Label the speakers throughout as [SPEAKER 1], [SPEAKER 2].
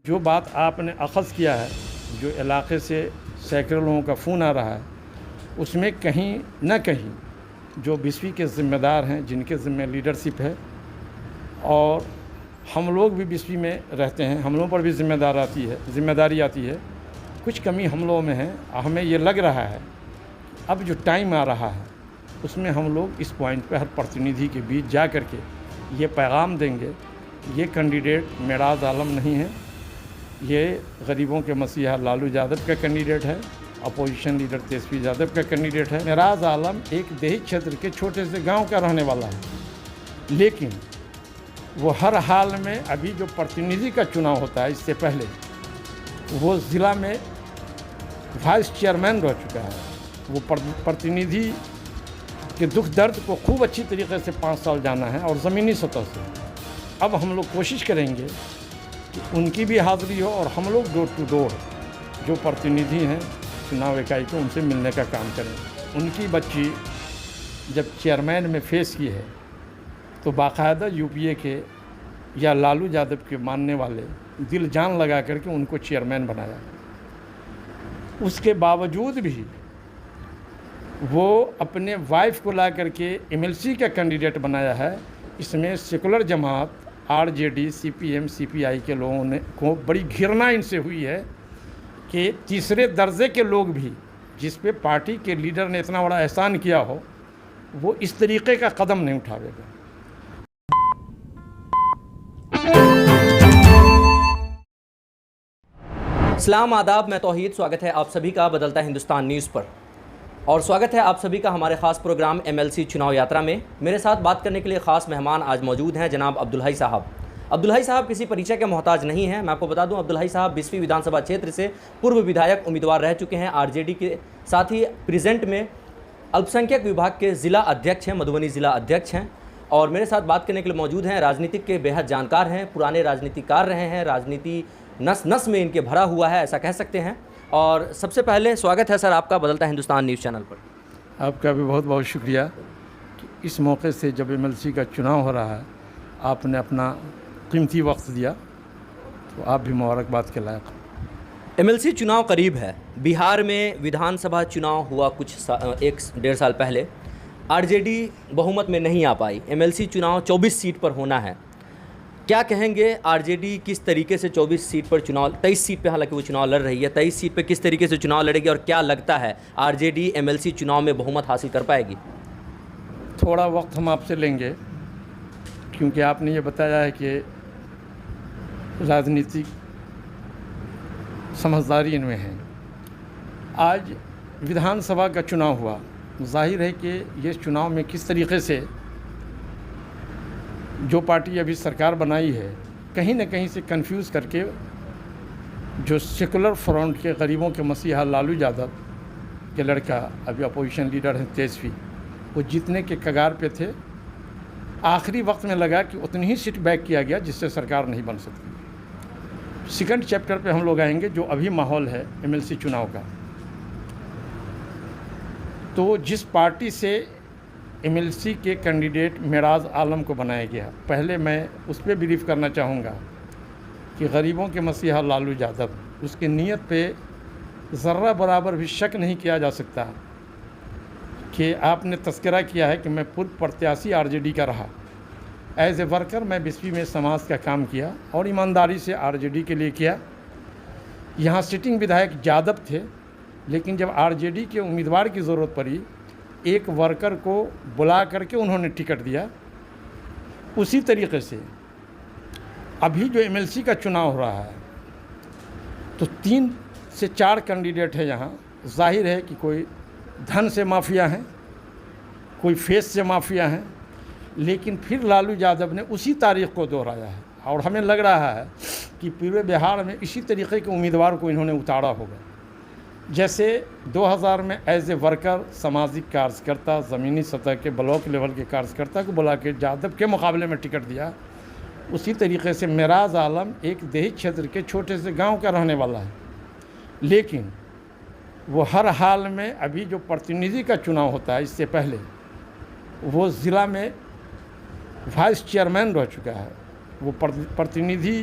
[SPEAKER 1] जो बात आपने अख़ज़ किया है, जो इलाक़े से सैकड़ों लोगों का फ़ोन आ रहा है, उसमें कहीं न कहीं जो बिस्वी के ज़िम्मेदार हैं, जिनके ज़िम्मे लीडरशिप है, और हम लोग भी बिस्वी में रहते हैं, हम लोगों पर भी ज़िम्मेदारी आती है। कुछ कमी हम लोगों में है। हमें ये लग रहा है अब जो टाइम आ रहा है उसमें हम लोग इस पॉइंट पे हर प्रतिनिधि के बीच जा कर के ये पैगाम देंगे, ये कैंडिडेट मेराज आलम नहीं है, ये गरीबों के मसीहा लालू यादव का कैंडिडेट है, अपोजिशन लीडर तेजस्वी यादव का कैंडिडेट है। मेराज आलम एक देही क्षेत्र के छोटे से गांव का रहने वाला है, लेकिन वो हर हाल में अभी जो प्रतिनिधि का चुनाव होता है इससे पहले वो ज़िला में वाइस चेयरमैन रह चुका है। वो प्रतिनिधि के दुख दर्द को खूब अच्छी तरीके से 5 साल जाना है और ज़मीनी सतह से। अब हम लोग कोशिश करेंगे कि उनकी भी हाज़िरी हो और हम लोग डोर टू डोर जो प्रतिनिधि हैं चुनाव इकाई को उनसे मिलने का काम करें। उनकी बच्ची जब चेयरमैन में फेस की है तो बाकायदा यूपीए के या लालू यादव के मानने वाले दिल जान लगा करके उनको चेयरमैन बनाया। उसके बावजूद भी वो अपने वाइफ को ला करके एमएलसी का कैंडिडेट बनाया है। इसमें सेकुलर जमात, आरजेडी, सीपीएम, सीपीआई के लोगों ने को बड़ी घृणा इनसे हुई है कि तीसरे दर्जे के लोग भी, जिस पे पार्टी के लीडर ने इतना बड़ा एहसान किया हो, वो इस तरीके का कदम नहीं उठावेगा।
[SPEAKER 2] सलाम आदाब, मैं तौहीद। स्वागत है आप सभी का बदलता हिंदुस्तान न्यूज़ पर, और स्वागत है आप सभी का हमारे ख़ास प्रोग्राम एमएलसी चुनाव यात्रा में। मेरे साथ बात करने के लिए ख़ास मेहमान आज मौजूद हैं, जनाब अब्दुल हई साहब। अब्दुल हई साहब किसी परिचय के मोहताज नहीं हैं। मैं आपको बता दूं, अब्दुल हई साहब बिस्वी विधानसभा क्षेत्र से पूर्व विधायक उम्मीदवार रह चुके हैं। आरजेडी के साथ ही प्रेजेंट में अल्पसंख्यक विभाग के ज़िला अध्यक्ष हैं, मधुबनी ज़िला अध्यक्ष हैं। और मेरे साथ बात करने के लिए मौजूद हैं, राजनीतिक के बेहद जानकार हैं, पुराने राजनीतिकार रहे हैं, राजनीति नस नस में इनके भरा हुआ है, ऐसा कह सकते हैं। और सबसे पहले स्वागत है सर आपका बदलता हिंदुस्तान न्यूज़ चैनल पर।
[SPEAKER 1] आपका भी बहुत बहुत शुक्रिया कि इस मौके से जब एमएलसी का चुनाव हो रहा है आपने अपना कीमती वक्त दिया, तो आप भी मुबारकबाद के लायक।
[SPEAKER 2] एमएलसी चुनाव करीब है। बिहार में विधानसभा चुनाव हुआ कुछ 1-1.5 साल पहले, आरजेडी बहुमत में नहीं आ पाई। एमएलसी चुनाव 24 सीट पर होना है। क्या कहेंगे, आरजेडी किस तरीके से 24 सीट पर चुनाव, 23 सीट पे हालांकि वो चुनाव लड़ रही है, 23 सीट पे किस तरीके से चुनाव लड़ेगी, और क्या लगता है आरजेडी एमएलसी चुनाव में बहुमत हासिल कर पाएगी?
[SPEAKER 1] थोड़ा वक्त हम आपसे लेंगे, क्योंकि आपने ये बताया है कि राजनीतिक समझदारी इनमें है। आज विधानसभा का चुनाव हुआ, जाहिर है कि ये चुनाव में किस तरीके से जो पार्टी अभी सरकार बनाई है कहीं न कहीं से कंफ्यूज करके जो सेकुलर फ्रंट के गरीबों के मसीहा लालू यादव के लड़का अभी अपोजिशन लीडर हैं तेजस्वी, वो जीतने के कगार पे थे। आखिरी वक्त में लगा कि उतनी ही सीट बैक किया गया जिससे सरकार नहीं बन सकती। सेकंड चैप्टर पे हम लोग आएंगे, जो अभी माहौल है एमएलसी चुनाव का। तो जिस पार्टी से एमएलसी के कैंडिडेट मेराज आलम को बनाया गया, पहले मैं उस पर ब्रीफ करना चाहूँगा कि गरीबों के मसीहा लालू यादव, उसकी नीयत पे ज़र्रा बराबर भी शक नहीं किया जा सकता कि आपने तस्करा किया है कि मैं पूर्व प्रत्याशी आरजेडी का रहा। एज ए वर्कर मैं बिस्वी में समाज का काम किया और ईमानदारी से आरजेडी के लिए किया। यहाँ सिटिंग विधायक यादव थे, लेकिन जब आरजेडी के उम्मीदवार की ज़रूरत पड़ी, एक वर्कर को बुला करके उन्होंने टिकट दिया। उसी तरीके से अभी जो एमएलसी का चुनाव हो रहा है, तो 3 से 4 कैंडिडेट है यहाँ। जाहिर है कि कोई धन से माफिया हैं, कोई फेस से माफिया हैं, लेकिन फिर लालू यादव ने उसी तारीख को दोहराया है और हमें लग रहा है कि पूरे बिहार में इसी तरीके के उम्मीदवार को इन्होंने उतारा होगा। जैसे 2000 में एज ए वर्कर, सामाजिक कार्यकर्ता, ज़मीनी सतह के ब्लॉक लेवल के कार्यकर्ता को बुला के यादव के मुकाबले में टिकट दिया, उसी तरीके से मेराज आलम एक देही क्षेत्र के छोटे से गांव का रहने वाला है, लेकिन वो हर हाल में अभी जो प्रतिनिधि का चुनाव होता है इससे पहले वो ज़िला में वाइस चेयरमैन रह चुका है। वो प्रतिनिधि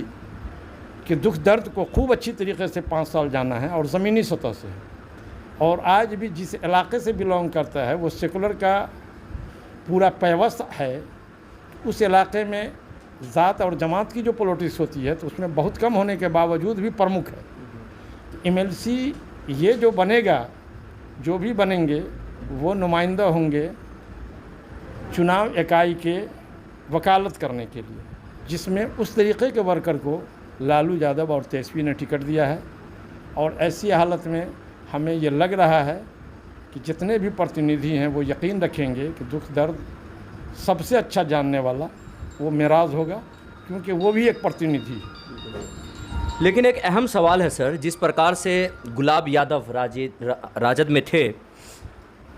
[SPEAKER 1] कि दुख दर्द को खूब अच्छी तरीके से 5 साल जाना है और ज़मीनी सतह से। और आज भी जिस इलाके से बिलोंग करता है वो सेकुलर का पूरा पैवस्त है। उस इलाके में ज़ात और जमात की जो पॉलिटिक्स होती है तो उसमें बहुत कम होने के बावजूद भी प्रमुख है। MLC ये जो बनेगा, जो भी बनेंगे वो नुमाइंदा होंगे चुनाव इकाई के वकालत करने के लिए, जिसमें उस तरीक़े के वर्कर को लालू यादव और तेजस्वी ने टिकट दिया है। और ऐसी हालत में हमें ये लग रहा है कि जितने भी प्रतिनिधि हैं वो यकीन रखेंगे कि दुख दर्द सबसे अच्छा जानने वाला वो मेराज होगा, क्योंकि वो भी एक प्रतिनिधि है।
[SPEAKER 2] लेकिन एक अहम सवाल है सर, जिस प्रकार से गुलाब यादव राजद में थे,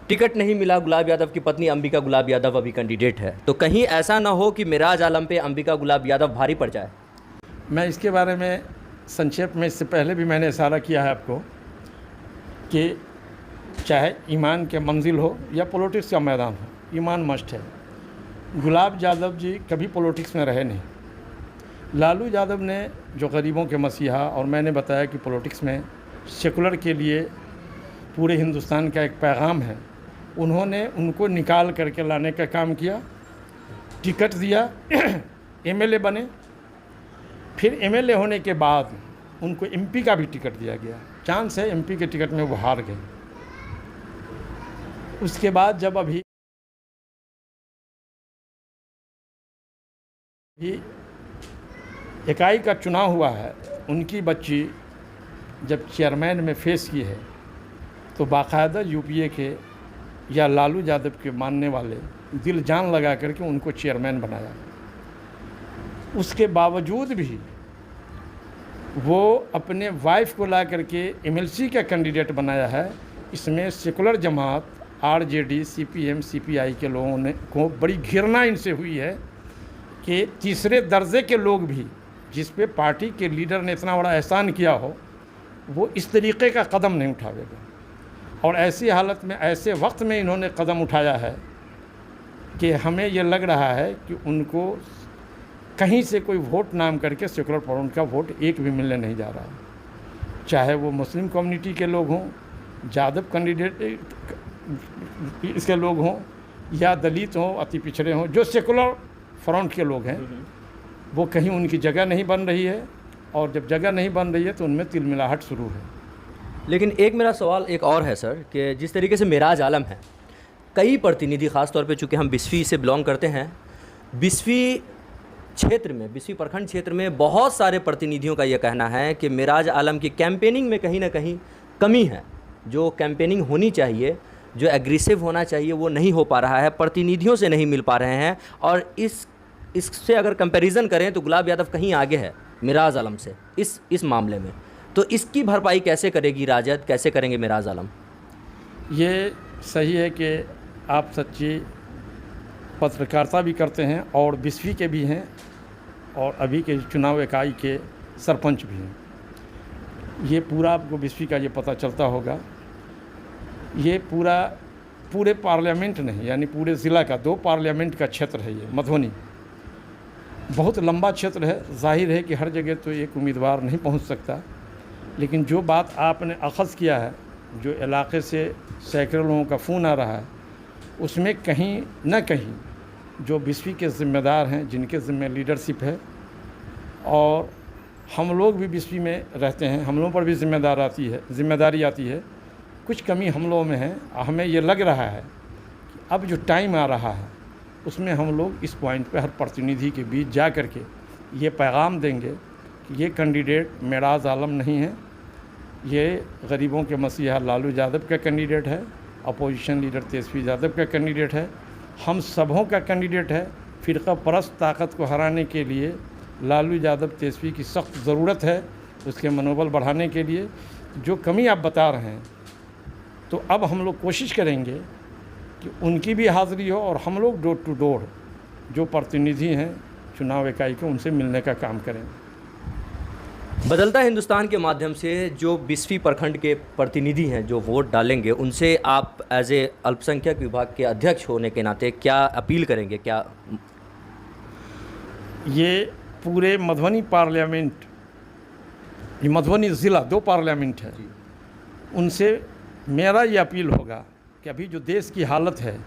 [SPEAKER 2] टिकट नहीं मिला, गुलाब यादव की पत्नी अंबिका गुलाब यादव अभी कैंडिडेट है, तो कहीं ऐसा ना हो कि मेराज आलम पे अंबिका गुलाब यादव भारी पड़ जाए?
[SPEAKER 1] मैं इसके बारे में संक्षेप में इससे पहले भी मैंने इशारा किया है आपको कि चाहे ईमान के मंजिल हो या पॉलिटिक्स का मैदान हो, ईमान मस्ट है। गुलाब यादव जी कभी पॉलिटिक्स में रहे नहीं। लालू यादव ने जो गरीबों के मसीहा, और मैंने बताया कि पॉलिटिक्स में सेकुलर के लिए पूरे हिंदुस्तान का एक पैगाम है, उन्होंने उनको निकाल करके लाने का काम किया, टिकट दिया, MLA बने। फिर MLA होने के बाद उनको MP का भी टिकट दिया गया। चांस है MP के टिकट में वो हार गए। उसके बाद जब अभी इकाई का चुनाव हुआ है, उनकी बच्ची जब चेयरमैन में फेस की है तो बाकायदा UPA के या लालू यादव के मानने वाले दिल जान लगा करके उनको चेयरमैन बनाया। उसके बावजूद भी वो अपने वाइफ को ला करके MLC का कैंडिडेट बनाया है। इसमें सेकुलर जमात, RJD, CPM, CPI के लोगों ने को बड़ी घृणा इनसे हुई है कि तीसरे दर्जे के लोग भी, जिस पे पार्टी के लीडर ने इतना बड़ा एहसान किया हो, वो इस तरीक़े का कदम नहीं उठावेगा। और ऐसी हालत में, ऐसे वक्त में इन्होंने कदम उठाया है कि हमें ये लग रहा है कि उनको कहीं से कोई वोट नाम करके सेकुलर पर उनका वोट एक भी मिलने नहीं जा रहा है। चाहे वो मुस्लिम कम्युनिटी के लोग हों, यादव कैंडिडेट इसके लोग हों, या दलित हों, अति पिछड़े हों, जो सेकुलर फ्रंट के लोग हैं, वो कहीं उनकी जगह नहीं बन रही है। और जब जगह नहीं बन रही है तो उनमें तिलमिलाहट शुरू है।
[SPEAKER 2] लेकिन एक मेरा सवाल एक और है सर, कि जिस तरीके से मेराज आलम है, कई प्रतिनिधि, ख़ास तौर पे चूँकि हम बिस्फी से बिलोंग करते हैं, बिस्फी क्षेत्र में, बिस्फी प्रखंड क्षेत्र में बहुत सारे प्रतिनिधियों का यह कहना है कि मेराज आलम की कैंपेनिंग में कहीं ना कहीं कमी है। जो कैंपेनिंग होनी चाहिए, जो एग्रेसिव होना चाहिए, वो नहीं हो पा रहा है, प्रतिनिधियों से नहीं मिल पा रहे हैं। और इससे अगर कंपैरिजन करें तो गुलाब यादव कहीं आगे है मेराज आलम से इस मामले में। तो इसकी भरपाई कैसे करेगी राजद, कैसे करेंगे मेराज आलम?
[SPEAKER 1] ये सही है कि आप सच्ची पत्रकारिता भी करते हैं और बिस्फी के भी हैं और अभी के चुनाव इकाई के सरपंच भी हैं। ये पूरा आपको बिस्फी का ये पता चलता होगा। ये पूरे पार्लियामेंट नहीं, यानी पूरे ज़िला का 2 पार्लियामेंट का क्षेत्र है ये मधुबनी। बहुत लंबा क्षेत्र है। जाहिर है कि हर जगह तो एक उम्मीदवार नहीं पहुंच सकता, लेकिन जो बात आपने अख़ज़ किया है, जो इलाके से सैकड़ों लोगों का फ़ोन आ रहा है, उसमें कहीं न कहीं जो बिस्फी के ज़िम्मेदार हैं, जिनके ज़िम्मे लीडरशिप है, और हम लोग भी बिस्फी में रहते हैं, हम लोगों पर भी जिम्मेदारी आती है, कुछ कमी हम लोगों में है। हमें ये लग रहा है कि अब जो टाइम आ रहा है उसमें हम लोग इस पॉइंट पे हर प्रतिनिधि के बीच जा कर के ये पैगाम देंगे कि ये कैंडिडेट मेराज आलम नहीं है, ये गरीबों के मसीहा लालू यादव का कैंडिडेट है, अपोजिशन लीडर तेजस्वी यादव का कैंडिडेट है, हम सबों का कैंडिडेट है। फ़िरका परस्त ताकत को हराने के लिए लालू यादव तेजस्वी की सख्त ज़रूरत है, उसके मनोबल बढ़ाने के लिए। जो कमी आप बता रहे हैं, तो अब हम लोग कोशिश करेंगे कि उनकी भी हाज़िरी हो और हम लोग डोर टू डोर जो प्रतिनिधि हैं चुनाव इकाई के, उनसे मिलने का काम करें।
[SPEAKER 2] बदलता हिंदुस्तान के माध्यम से जो बिस्फी प्रखंड के प्रतिनिधि हैं जो वोट डालेंगे, उनसे आप एज ए अल्पसंख्यक विभाग के अध्यक्ष होने के नाते क्या अपील करेंगे? क्या ये
[SPEAKER 1] पूरे मधुबनी पार्लियामेंट ये मधुबनी ज़िला 2 पार्लियामेंट है, उनसे मेरा ये अपील होगा कि अभी जो देश की हालत है,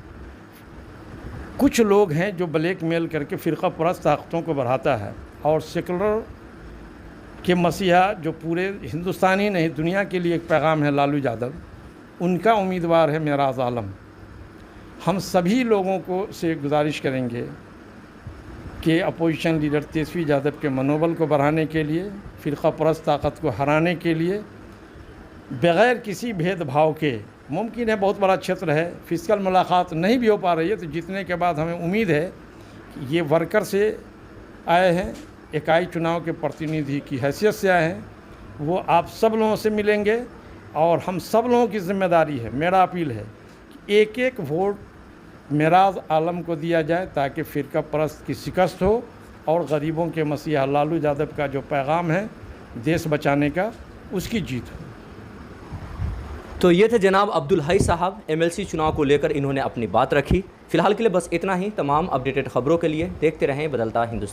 [SPEAKER 1] कुछ लोग हैं जो ब्लैकमेल करके फ़िरका परस्त ताकतों को बढ़ाता है और सेकुलर के मसीहा जो पूरे हिंदुस्तान ही नहीं दुनिया के लिए एक पैगाम है लालू यादव, उनका उम्मीदवार है मेराज आलम। हम सभी लोगों को से गुजारिश करेंगे कि अपोजिशन लीडर तेजस्वी यादव के मनोबल को बढ़ाने के लिए, फ़िरका परस्त ताकत को हराने के लिए, बग़ैर किसी भेदभाव के, मुमकिन है बहुत बड़ा क्षेत्र है, फ़िज़िकल मुलाकात नहीं भी हो पा रही है, तो जीतने के बाद हमें उम्मीद है कि ये वर्कर से आए हैं, इकाई चुनाव के प्रतिनिधि की हैसियत से आए हैं, वो आप सब लोगों से मिलेंगे और हम सब लोगों की जिम्मेदारी है, मेरा अपील है कि एक एक वोट मेराज आलम को दिया जाए ताकि फ़िरका परस्त की शिकस्त हो और गरीबों के मसीहा लालू यादव का जो पैगाम है देश बचाने का, उसकी जीत हो।
[SPEAKER 2] तो ये थे जनाब अब्दुल हई साहब, एमएलसी चुनाव को लेकर इन्होंने अपनी बात रखी। फ़िलहाल के लिए बस इतना ही। तमाम अपडेटेड खबरों के लिए देखते रहें बदलता हिंदुस्तान।